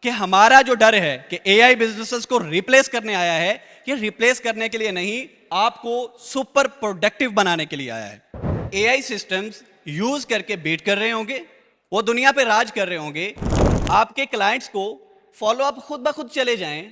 कि हमारा जो डर है कि एआई बिजनेसेस को रिप्लेस करने आया है, ये रिप्लेस करने के लिए नहीं, आपको सुपर प्रोडक्टिव बनाने के लिए आया है। एआई सिस्टम्स यूज करके बीट कर रहे होंगे, वो दुनिया पे राज कर रहे होंगे। आपके क्लाइंट्स को फॉलो अप खुद ब खुद चले जाएं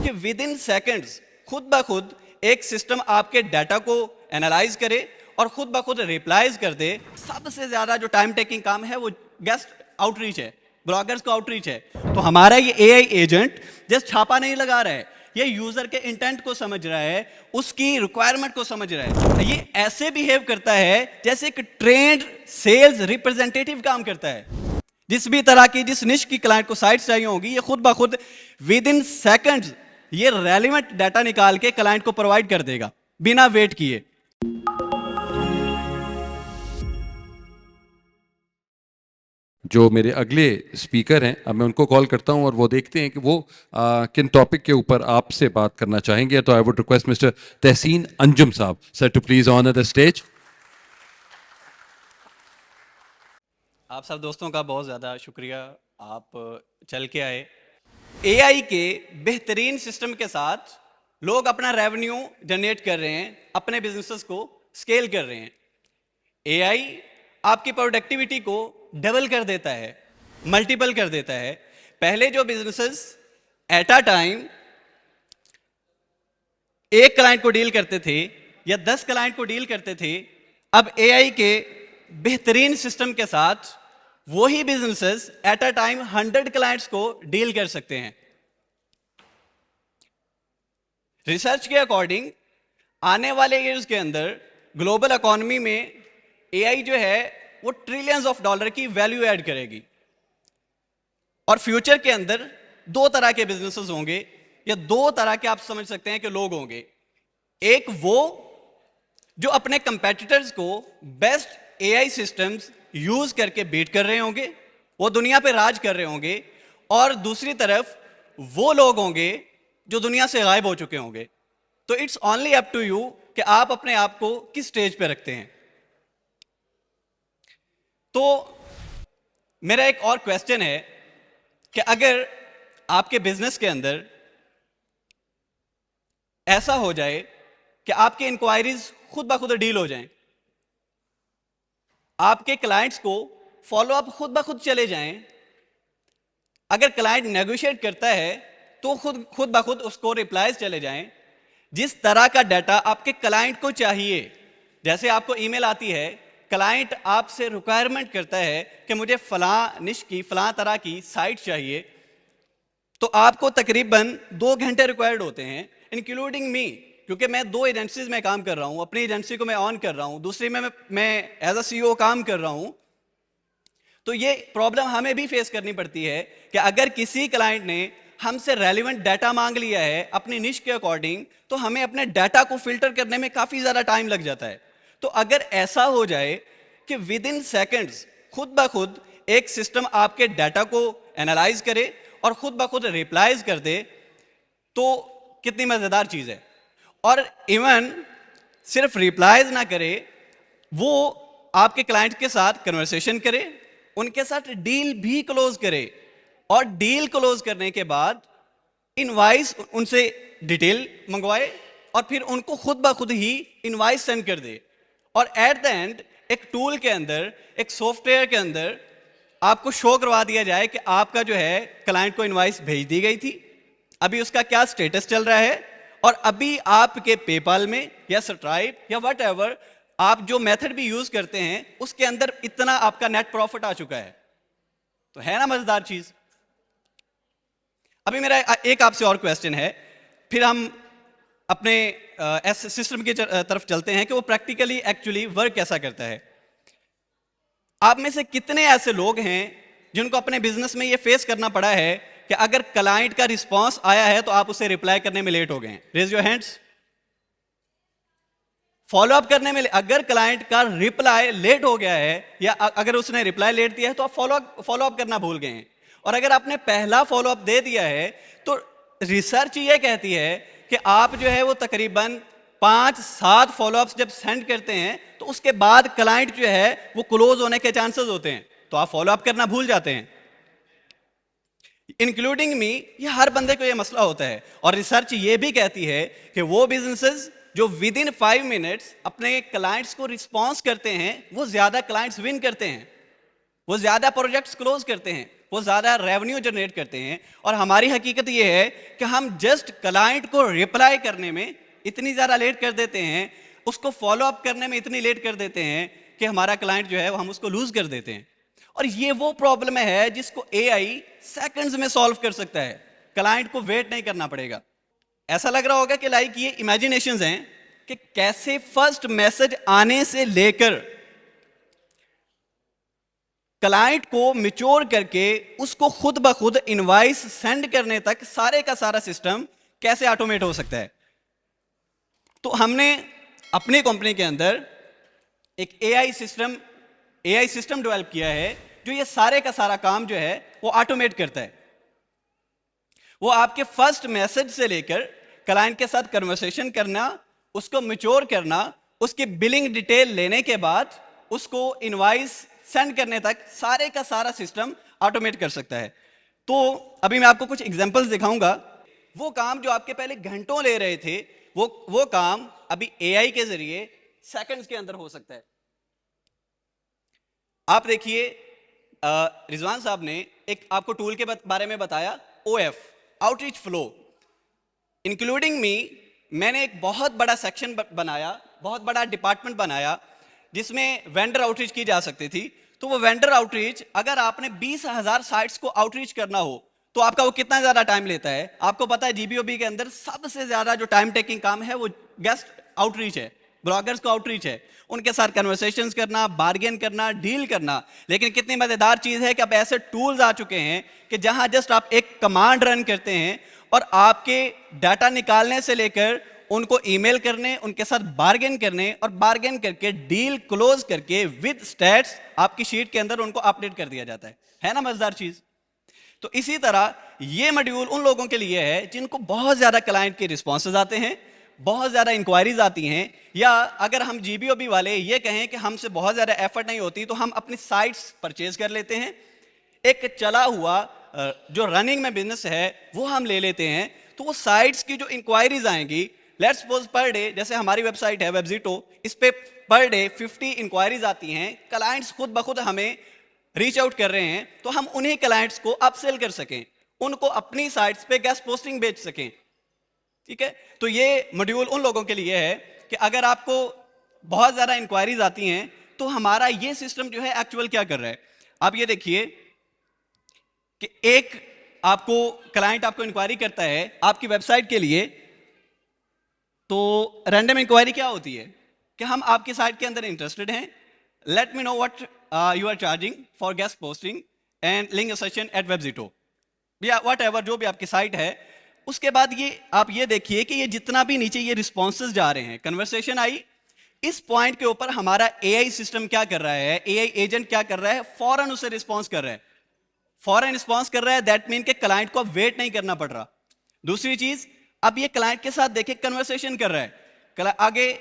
कि विद इन सेकेंड्स खुद ब खुद एक सिस्टम आपके डाटा को एनालाइज करे और खुद ब खुद रिप्लाईज कर दे। सबसे ज्यादा जो टाइम टेकिंग काम है वो गेस्ट आउटरीच है, ब्लॉगर्स को आउटरीच है। तो हमारा ये एआई एजेंट जस्ट छापा नहीं लगा रहा है, ये यूजर के इंटेंट को समझ रहा है, उसकी रिक्वायरमेंट को समझ रहा है। ये ऐसे बिहेव करता है जैसे एक ट्रेंड सेल्स रिप्रेजेंटेटिव काम करता है। जिस भी तरह की जिस निश की क्लाइंट को साइट्स चाहिए होगी, ये खुद ब खुद विद इन सेकंड्स ये रेलेवेंट डाटा निकाल के क्लाइंट को प्रोवाइड कर देगा बिना वेट किए। जो मेरे अगले स्पीकर हैं, अब मैं उनको कॉल करता हूं और वो देखते हैं कि वो किन टॉपिक के ऊपर आपसे बात करना चाहेंगे। तो I would request Mister Tahseen Anjum साहब sir to please on the stage. आप सब दोस्तों का बहुत ज़्यादा शुक्रिया, आप चल के आए। एआई के बेहतरीन सिस्टम के साथ लोग अपना रेवेन्यू जनरेट कर रहे हैं, अपने बिजनेसेस को स्केल कर रहे हैं। एआई आपकी प्रोडक्टिविटी को डबल कर देता है, मल्टीपल कर देता है। पहले जो बिजनेसेस एट अ टाइम एक क्लाइंट को डील करते थे या 10 क्लाइंट को डील करते थे, अब एआई के बेहतरीन सिस्टम के साथ वही businesses at a time 100 clients को डील कर सकते हैं। रिसर्च के अकॉर्डिंग आने वाले ईयर्स के अंदर ग्लोबल इकोनॉमी में एआई जो है वो ट्रिलियंस ऑफ डॉलर की वैल्यू ऐड करेगी। और फ्यूचर के अंदर दो तरह के बिजनेसेस होंगे या दो तरह के आप समझ सकते हैं कि लोग होंगे। एक वो जो अपने कंपेटिटर्स को बेस्ट एआई सिस्टम्स यूज करके बीट कर रहे होंगे, वो दुनिया पे राज कर रहे होंगे। और दूसरी तरफ वो लोग होंगे जो दुनिया से गायब हो चुके होंगे। तो it's only up to you कि आप अपने आप को किस स्टेज पे रखते हैं। तो मेरा एक और क्वेश्चन है कि अगर आपके बिजनेस के अंदर ऐसा हो जाए कि आपके इंक्वायरीज खुद ब खुद डील हो जाएं, आपके क्लाइंट्स को फॉलो अप खुद ब खुद चले जाएं, अगर क्लाइंट नेगोशिएट करता है तो खुद ब खुद उसको रिप्लाईज चले जाएं, जिस तरह का डाटा आपके क्लाइंट को चाहिए। जैसे आपको ईमेल आती है, क्लाइंट आपसे रिक्वायरमेंट करता है कि मुझे फलां निश की फलां तरह की साइट चाहिए, तो आपको तकरीबन 2 घंटे रिक्वायर्ड होते हैं, इंक्लूडिंग मी, क्योंकि मैं 2 एजेंसीज में काम कर रहा हूं। अपनी एजेंसी को मैं ऑन कर रहा हूं, दूसरी में मैं एज अ सीईओ काम कर रहा हूं। तो ये प्रॉब्लम हमें भी फेस करनी पड़ती है कि अगर किसी क्लाइंट ने हमसे रेलिवेंट डाटा मांग लिया है अपनी निश के अकॉर्डिंग, तो हमें अपने डाटा को फिल्टर करने में काफ़ी ज़्यादा टाइम लग जाता है। तो अगर ऐसा हो जाए कि विद इन सेकेंड्स खुद ब खुद एक सिस्टम आपके डाटा को एनालाइज करे और खुद ब खुद रिप्लाईज कर दे, तो कितनी मज़ेदार चीज़ है। और इवन सिर्फ रिप्लाईज ना करे, वो आपके क्लाइंट के साथ कन्वर्सेशन करे, उनके साथ डील भी क्लोज करे, और डील क्लोज करने के बाद इनवाइस उनसे डिटेल मंगवाए और फिर उनको खुद ब खुद ही इनवाइस सेंड कर दे। और एट द एंड एक टूल के अंदर, एक सॉफ्टवेयर के अंदर आपको शो करवा दिया जाए कि आपका जो है क्लाइंट को इनवाइस भेज दी गई थी, अभी उसका क्या स्टेटस चल रहा है, और अभी आपके पेपाल में या स्ट्राइप या व्हाटएवर आप जो मेथड भी यूज करते हैं उसके अंदर इतना आपका नेट प्रॉफिट आ चुका है। तो है ना मजेदार चीज। अभी मेरा एक आपसे और क्वेश्चन है, फिर हम अपने सिस्टम की तरफ चलते हैं कि वो प्रैक्टिकली एक्चुअली वर्क कैसा करता है। आप में से कितने ऐसे लोग हैं जिनको अपने बिजनेस में ये फेस करना पड़ा है कि अगर क्लाइंट का रिस्पांस आया है तो आप उसे रिप्लाई करने में लेट हो गए हैं? Raise your hands. Follow up करने में अगर क्लाइंट का रिप्लाई लेट हो गया है या अगर उसने रिप्लाई लेट दिया है तो आप फॉलो अप करना भूल गए हैं। और अगर आपने पहला फॉलो अप दे दिया है तो रिसर्च ये कहती है कि आप जो है वो तकरीबन 5-7 फॉलोअप्स जब सेंड करते हैं तो उसके बाद क्लाइंट जो है वो क्लोज होने के चांसेस होते हैं, तो आप फॉलोअप करना भूल जाते हैं। इंक्लूडिंग मी, ये हर बंदे को ये मसला होता है। और रिसर्च ये भी कहती है कि वो बिजनेसेस जो विद इन 5 मिनट्स अपने क्लाइंट्स को रिस्पॉन्स करते हैं, वो ज्यादा क्लाइंट्स विन करते हैं, वो ज्यादा प्रोजेक्ट्स क्लोज करते हैं, वो ज्यादा रेवेन्यू जनरेट करते हैं। और हमारी हकीकत ये है कि हम जस्ट क्लाइंट को रिप्लाई करने में इतनी ज्यादा लेट कर देते हैं, उसको फॉलो अप करने में इतनी लेट कर देते हैं कि हमारा क्लाइंट जो है वो हम उसको लूज कर देते हैं। और ये वो प्रॉब्लम है जिसको एआई सेकंड्स में सॉल्व कर सकता है, क्लाइंट को वेट नहीं करना पड़ेगा। ऐसा लग रहा होगा कि लाइक ये इमेजिनेशंस हैं कि कैसे फर्स्ट मैसेज आने से लेकर क्लाइंट को मैच्योर करके उसको खुद ब खुद इनवॉइस सेंड करने तक सारे का सारा सिस्टम कैसे ऑटोमेट हो सकता है। तो हमने अपनी कंपनी के अंदर एक एआई सिस्टम डेवलप किया है जो ये सारे का सारा काम जो है वो ऑटोमेट करता है। वो आपके फर्स्ट मैसेज से लेकर क्लाइंट के साथ कन्वर्सेशन करना, उसको मैच्योर करना, उसकी बिलिंग डिटेल लेने के बाद उसको इनवॉइस सेंड करने तक सारे का सारा सिस्टम ऑटोमेट कर सकता है। तो अभी मैं आपको कुछ एग्जांपल्स दिखाऊंगा। वो काम जो आपके पहले घंटों ले रहे थे, वो काम अभी एआई के जरिए सेकंड्स के अंदर हो सकता है। आप देखिए, रिजवान साहब ने एक आपको टूल के बारे में बताया, OF, outreach flow. Including me, मैंने एक बहुत बड़ा सेक्शन बनाया, बहुत बड़ा डिपार्टमेंट बनाया जिसमें वेंडर आउटरीच की जा सकती थी। तो वो वेंडर आउटरीच, अगर आपने 20,000 साइट्स को आउटरीच करना हो तो आपका वो कितना ज्यादा टाइम लेता है। आपको पता है जीबीओबी के अंदर सबसे ज्यादा जो टाइम टेकिंग काम है वो गेस्ट आउटरीच है, ब्लॉगर्स को आउटरीच है, उनके साथ कन्वर्सेशंस करना, बार्गेन करना, डील करना। लेकिन कितनी मजेदार चीज है कि अब ऐसे टूल्स आ चुके हैं कि जहां जस्ट आप एक कमांड रन करते हैं और आपके डाटा निकालने से लेकर उनको ईमेल करने, उनके साथ बार्गेन करने और बार्गेन करके डील क्लोज करके विद स्टैट्स आपकी शीट के अंदर उनको अपडेट कर दिया जाता है ना मजेदार चीज। तो इसी तरह ये मॉड्यूल उन लोगों के लिए है जिनको बहुत ज्यादा क्लाइंट के रिस्पॉन्सेज आते हैं, बहुत ज्यादा इंक्वायरीज आती हैं, या अगर हम जीबीओबी वाले ये कहें कि हमसे बहुत ज्यादा एफर्ट नहीं होती तो हम अपनी साइट्स परचेज कर लेते हैं, एक चला हुआ जो रनिंग में बिजनेस है वो हम ले लेते हैं। तो वो साइट्स की जो इंक्वायरीज आएंगी, लेट्स सपोज पर डे, जैसे हमारी वेबसाइट है वेबजीटो, इस पे पर डे 50 इंक्वायरीज आती हैं, क्लाइंट्स खुद ब खुद हमें रीच आउट कर रहे हैं, तो हम उन्हीं क्लाइंट्स को अपसेल कर सकें, उनको अपनी साइट्स पे गेस्ट पोस्टिंग बेच सकें। ठीक है, तो ये मॉड्यूल उन लोगों के लिए है कि अगर आपको बहुत ज्यादा इंक्वायरीज आती हैं तो हमारा ये सिस्टम जो है एक्चुअल क्या कर रहा है। आप ये देखिए कि एक आपको क्लाइंट आपको इंक्वायरी करता है आपकी वेबसाइट के लिए, तो रैंडम इंक्वायरी क्या होती है कि हम आपकी साइट के अंदर इंटरेस्टेड हैं, let me know what you are charging for guest posting and link session at वेबजीटो, या वट एवर जो भी आपकी साइट है। उसके बाद ये आप ये देखिए कि ये जितना भी नीचे ये रिस्पॉन्सेज जा रहे हैं, कन्वर्सेशन आई, इस पॉइंट के ऊपर हमारा एआई सिस्टम क्या कर रहा है, एआई एजेंट क्या कर रहा है, फौरन उसे रिस्पॉन्स कर रहा है, फौरन रिस्पॉन्स कर रहा है। दैट मीन के क्लाइंट को वेट नहीं करना पड़ रहा। दूसरी चीज, अब ये क्लाइंट के साथ देखिए कन्वर्सेशन कर रहा है, आगे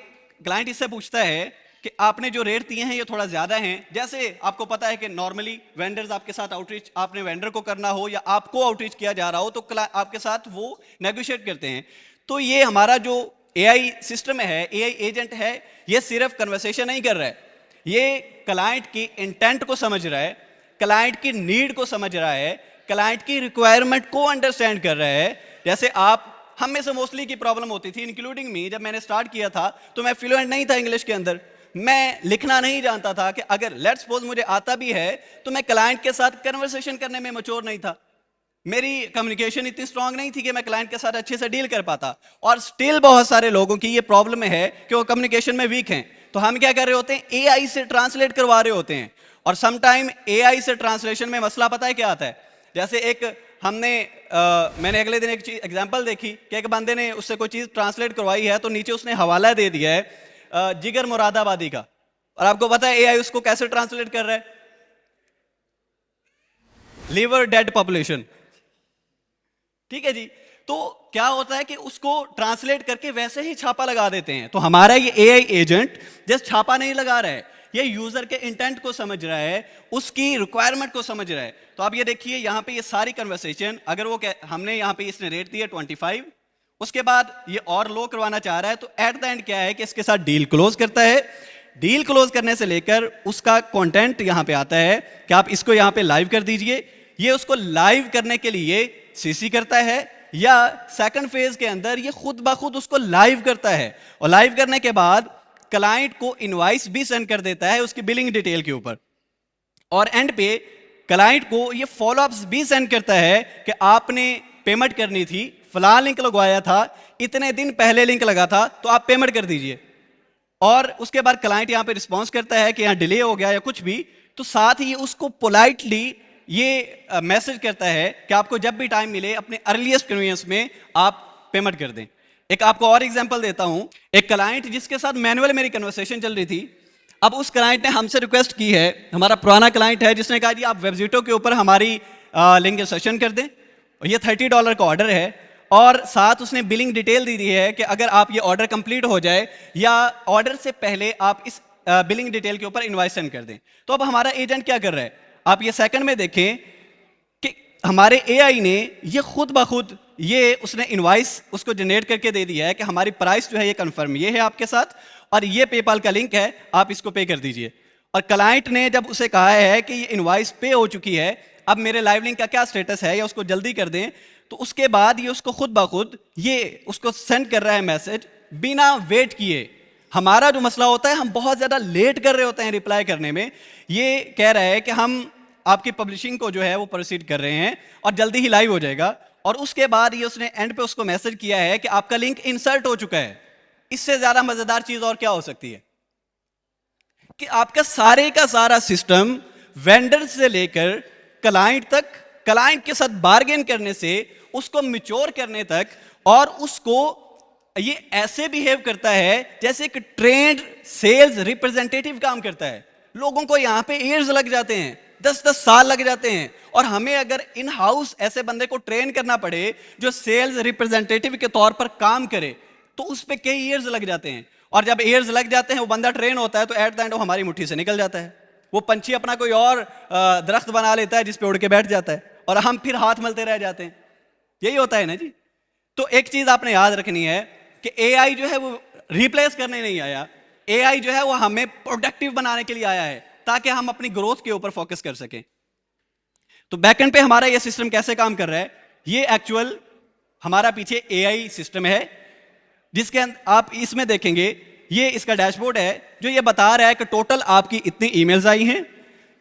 क्लाइंट इससे पूछता है कि आपने जो रेट दिए हैं ये थोड़ा ज्यादा हैं। जैसे आपको पता है कि नॉर्मली वेंडर्स आपके साथ आउटरीच, आपने वेंडर को करना हो या आपको आउटरीच किया जा रहा हो तो आपके साथ वो नेगोशिएट करते हैं। तो ये हमारा जो एआई सिस्टम है, एआई एजेंट है, ये सिर्फ कन्वर्सेशन नहीं कर रहा है, ये क्लाइंट की इंटेंट को समझ रहा है, क्लाइंट की नीड को समझ रहा है, क्लाइंट की रिक्वायरमेंट को अंडरस्टैंड कर रहा है। जैसे आप हम में से मोस्टली की प्रॉब्लम होती थी, इंक्लूडिंग मी, जब मैंने स्टार्ट किया था तो मैं फ्लुएंट नहीं था इंग्लिश के अंदर, मैं लिखना नहीं जानता था कि अगर लेट्स सपोज मुझे आता भी है तो मैं क्लाइंट के साथ कन्वर्सेशन करने में मैच्योर नहीं था, मेरी कम्युनिकेशन इतनी स्ट्रांग नहीं थी कि मैं क्लाइंट के साथ अच्छे से डील कर पाता। और स्टिल बहुत सारे लोगों की ये प्रॉब्लम है कि वो कम्युनिकेशन में वीक हैं। तो हम क्या कर रहे होते हैं, एआई से ट्रांसलेट करवा रहे होते हैं। और समटाइम एआई से ट्रांसलेशन में मसला पता है क्या आता है, जैसे एक मैंने अगले दिन एक चीज एग्जांपल देखी कि एक बंदे ने उससे कोई चीज ट्रांसलेट करवाई है तो नीचे उसने हवाला दे दिया है जिगर मुरादाबादी का, और आपको पता है एआई उसको कैसे ट्रांसलेट कर रहा है, लिवर डेड पॉपुलेशन। ठीक है जी, तो क्या होता है कि उसको ट्रांसलेट करके वैसे ही छापा लगा देते हैं। तो हमारा ये एआई एजेंट जस्ट छापा नहीं लगा रहा है, ये यूजर के इंटेंट को समझ रहा है, उसकी रिक्वायरमेंट को समझ रहा है। तो आप ये देखिए यहाँ पे ये सारी कन्वर्सेशन, अगर वो हमने यहाँ पे इसने रेट दिया 25, उसके बाद ये और लो करवाना चाह रहा है, तो एट द एंड क्या है कि इसके साथ डील क्लोज करता है। डील क्लोज करने से लेकर उसका कंटेंट यहाँ पे आता है कि आप इसको यहाँ पे लाइव कर दीजिए। ये उसको लाइव करने के लिए सीसी करता है, या सेकंड फेज के अंदर ये खुद ब खुद उसको लाइव करता है, और लाइव करने के बाद क्लाइंट को इनवॉइस भी सेंड कर देता है उसकी बिलिंग डिटेल के ऊपर, और एंड पे क्लाइंट को ये फॉलोअप्स भी सेंड करता है कि आपने पेमेंट करनी थी, फलां लिंक लगवाया था, इतने दिन पहले लिंक लगा था, तो आप पेमेंट कर दीजिए। और उसके बाद क्लाइंट यहाँ पे रिस्पॉन्स करता है कि यहाँ डिले हो गया या कुछ भी, तो साथ ही उसको पोलाइटली ये मैसेज करता है कि आपको जब भी टाइम मिले अपने अर्लीस्ट कन्वीनियंस में आप पेमेंट कर दें। एक आपको और एग्जांपल देता हूं, एक क्लाइंट जिसके साथ मैनुअल मेरी कन्वर्सेशन चल रही थी, अब उस क्लाइंट ने हमसे रिक्वेस्ट की है, हमारा पुराना क्लाइंट है जिसने कहा जी आप वेबजीटो के ऊपर हमारी लिंक सेशन कर दें, और ये $30 का ऑर्डर है, और साथ उसने बिलिंग डिटेल दी है कि अगर आप ये ऑर्डर कंप्लीट हो जाए या ऑर्डर से पहले आप इस बिलिंग डिटेल के ऊपर इनवॉइस सेंड कर दें। तो अब हमारा एजेंट क्या कर रहा है, आप ये सेकंड में देखें कि हमारे एआई ने ये खुद ब खुद ये उसने इनवॉइस उसको जनरेट करके दे दिया है कि हमारी प्राइस जो है ये कंफर्म ये है आपके साथ, और ये पेपाल का लिंक है, आप इसको पे कर दीजिए। और क्लाइंट ने जब उसे कहा है कि ये इनवॉइस पे हो चुकी है, अब मेरे लाइव लिंक का क्या स्टेटस है या उसको जल्दी कर दें, तो उसके बाद ये उसको खुद ब खुद ये उसको सेंड कर रहा है मैसेज बिना वेट किए। हमारा जो मसला होता है, हम बहुत ज़्यादा लेट कर रहे होते हैं रिप्लाई करने में, ये कह रहा है कि हम आपकी पब्लिशिंग को जो है वो प्रोसीड कर रहे हैं और जल्दी ही लाइव हो जाएगा, और उसके बाद ये उसने एंड पे उसको मैसेज किया है कि आपका लिंक इंसर्ट हो चुका है। इससे ज़्यादा मज़ेदार चीज़ और क्या हो सकती है कि आपका सारे का सारा सिस्टम वेंडर से लेकर क्लाइंट तक, क्लाइंट के साथ बार्गेन करने से उसको मिच्योर करने तक, और उसको ये ऐसे बिहेव करता है जैसे एक ट्रेंड सेल्स रिप्रेजेंटेटिव काम करता है। लोगों को यहाँ पे ईयर्स लग जाते हैं, 10-10 साल लग जाते हैं, और हमें अगर इन हाउस ऐसे बंदे को ट्रेन करना पड़े जो सेल्स रिप्रेजेंटेटिव के तौर पर काम करे, तो उस पर कई ईयर्स लग जाते हैं। और जब ईयर्स लग जाते हैं, वो बंदा ट्रेन होता है, तो एट द एंड वो हमारी मुट्ठी से निकल जाता है। वो पंछी अपना कोई और दरख्त बना लेता है जिस पे उड़ के बैठ जाता है, और हम फिर हाथ मलते रह जाते हैं। यही होता है ना जी। तो एक चीज आपने याद रखनी है कि एआई जो है वो रिप्लेस करने नहीं आया, एआई जो है वो हमें प्रोडक्टिव बनाने के लिए आया है, ताकि हम अपनी ग्रोथ के ऊपर फोकस कर सकें। तो बैकएंड पे हमारा ये सिस्टम कैसे काम कर रहा है, ये एक्चुअल हमारा पीछे एआई सिस्टम है, जिसके आप इसमें देखेंगे ये इसका डैशबोर्ड है जो ये बता रहा है कि टोटल आपकी इतनी ईमेल्स आई हैं,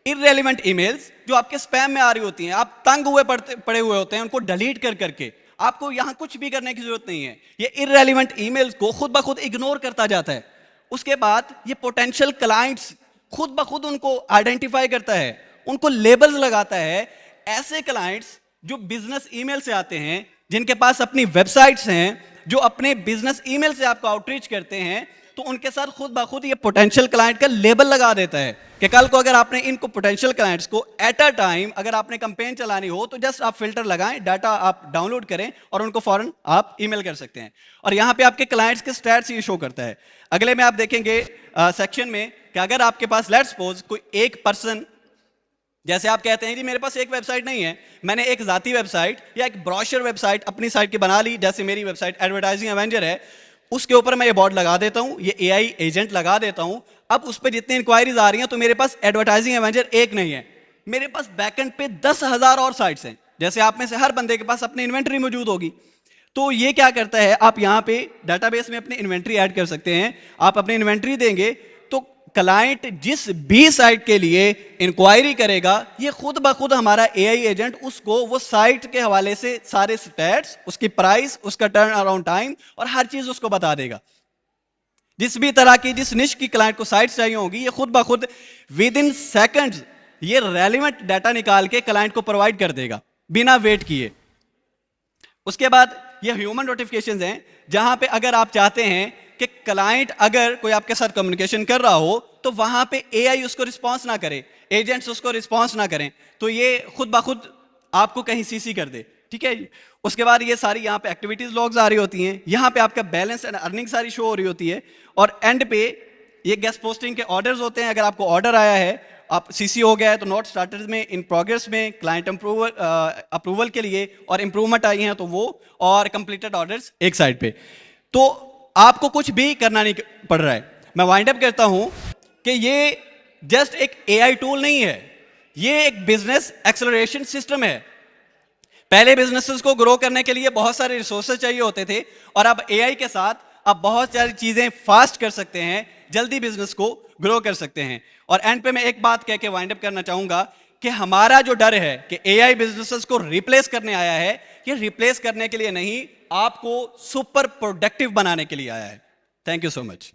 इररेलेवेंट ईमेल्स जो आपके स्पैम में आ रही होती हैं, आप तंग हुए पड़े हुए होते हैं, उनको डिलीट कर करके, आपको यहां कुछ भी करने की जरूरत नहीं है। ये इररेलेवेंट ईमेल्स को खुद ब खुद इग्नोर करता जाता है। उसके बाद ये पोटेंशियल क्लाइंट्स खुद ब खुद उनको आइडेंटिफाई करता है, उनको लेबल्स लगाता है। ऐसे क्लाइंट्स जो बिजनेस ईमेल से आते हैं, जिनके पास अपनी वेबसाइट्स हैं, जो अपने बिजनेस ईमेल से आपको आउटरीच करते हैं, तो उनके साथ खुद ब खुद ये पोटेंशियल क्लाइंट का लेबल लगा देता है कि कल को अगर आपने इनको पोटेंशियल क्लाइंट्स को एट अ टाइम अगर आपने कैंपेन चलानी हो, तो जस्ट आप फिल्टर लगाएं, डाटा आप डाउनलोड करें और उनको फौरन आप ईमेल कर सकते हैं। और यहाँ पे आपके क्लाइंट्स के स्टैट्स ये शो करता है। अगले में आप देखेंगे सेक्शन में कि अगर आपके पास लेट्स सपोज कोई एक पर्सन, जैसे आप कहते हैं जी मेरे पास एक वेबसाइट नहीं है, मैंने एक जाती वेबसाइट या एक ब्रोशर वेबसाइट अपनी साइट की बना ली, जैसे मेरी वेबसाइट एडवर्टाइजिंग एवेंजर है, उसके ऊपर मैं ये बोर्ड लगा देता हूं, ये एआई एजेंट लगा देता हूं। अब उस पर जितनी इंक्वायरीज आ रही हैं, तो मेरे पास एडवर्टाइजिंग एवेंजर एक नहीं है, मेरे पास बैकएंड पे 10,000 और साइट्स हैं। जैसे आप में से हर बंदे के पास अपनी इन्वेंट्री मौजूद होगी, तो ये क्या करता है, आप यहाँ पे डाटाबेस में अपनी इन्वेंट्री ऐड कर सकते हैं। आप अपनी इन्वेंट्री देंगे तो क्लाइंट जिस भी साइट के लिए इंक्वायरी करेगा, ये खुद ब खुद हमारा एआई एजेंट उसको वो साइट के हवाले से सारे स्टैट्स, उसकी प्राइस, उसका टर्न अराउंड टाइम और हर चीज उसको बता देगा। जिस भी तरह की, जिस निश की क्लाइंट को साइट चाहिए होगी, ये खुद ब खुद विद इन सेकंड्स ये रेलिवेंट डाटा निकाल के क्लाइंट को प्रोवाइड कर देगा बिना वेट किए। उसके बाद ये ह्यूमन नोटिफिकेशंस हैं, जहां पे अगर आप चाहते हैं कि क्लाइंट अगर कोई आपके साथ कम्युनिकेशन कर रहा हो, तो वहां पे एआई उसको रिस्पांस ना करे, एजेंट्स उसको रिस्पांस ना करें, तो ये खुद ब खुद आपको कहीं सीसी कर दे। ठीक है। उसके बाद ये सारी यहाँ पे एक्टिविटीज लॉग्स आ रही होती हैं, यहाँ पे आपका बैलेंस एंड अर्निंग सारी शो हो रही होती है, और एंड पे ये गेस्ट पोस्टिंग के ऑर्डर्स होते हैं। अगर आपको ऑर्डर आया है, आप सीसी हो गया है, तो नॉट स्टार्टेड में, इन प्रोग्रेस में, क्लाइंट अप्रूवल के लिए और इंप्रूवमेंट आई हैं तो वो, और कंप्लीटेड ऑर्डर्स एक साइड पे। तो आपको कुछ भी करना नहीं पड़ रहा है। मैं वाइंड अप करता हूं कि ये जस्ट एक एआई टूल नहीं है, ये एक बिजनेस एक्सेलरेशन सिस्टम है। पहले बिजनेसेस को ग्रो करने के लिए बहुत सारे रिसोर्सेज चाहिए होते थे, और अब एआई के साथ आप बहुत सारी चीजें फास्ट कर सकते हैं, जल्दी बिजनेस को ग्रो कर सकते हैं। और एंड पे मैं एक बात कह के वाइंड अप करना चाहूंगा कि हमारा जो डर है कि एआई बिजनेसेस को रिप्लेस करने आया है, ये रिप्लेस करने के लिए नहीं, आपको सुपर प्रोडक्टिव बनाने के लिए आया है। Thank you so much.